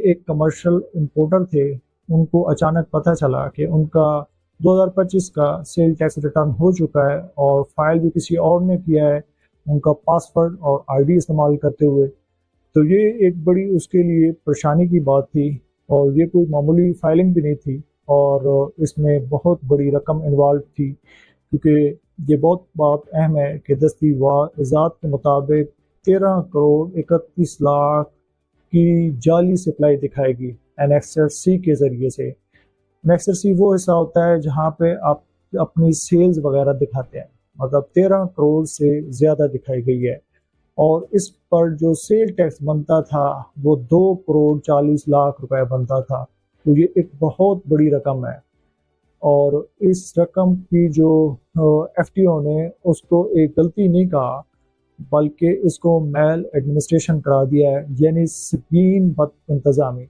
एक commercial importer थे, उनको अचानक पता चला कि उनका 2025 का सेल टैक्स रिटर्न हो चुका है और फाइल भी किसी और ने किया है उनका पासवर्ड और आईडी इस्तेमाल करते हुए। तो ये एक बड़ी उसके लिए परेशानी की बात थी और ये कोई मामूली फाइलिंग भी नहीं थी और इसमें बहुत बड़ी रकम इन्वॉल्व थी, क्योंकि ये बहुत बात अहम है कि दस्तावेज़ात के मुताबिक 13 करोड़ 31 लाख की जाली सप्लाई दिखाएगी एनएक्सआरसी के ज़रिए से। एनएक्सआरसी वो हिस्सा होता है जहाँ पे आप अपनी सेल्स वगैरह दिखाते हैं, मतलब 13 करोड़ से ज़्यादा दिखाई गई है और इस पर जो सेल टैक्स बनता था वो 2 करोड़ 40 लाख रुपए बनता था। तो ये एक बहुत बड़ी रकम है और इस रकम की जो एफटीओ ने उसको एक गलती नहीं कहा, बल्कि इसको मेल एडमिनिस्ट्रेशन करा दिया है, यानी संगीन बद इंतज़ामी।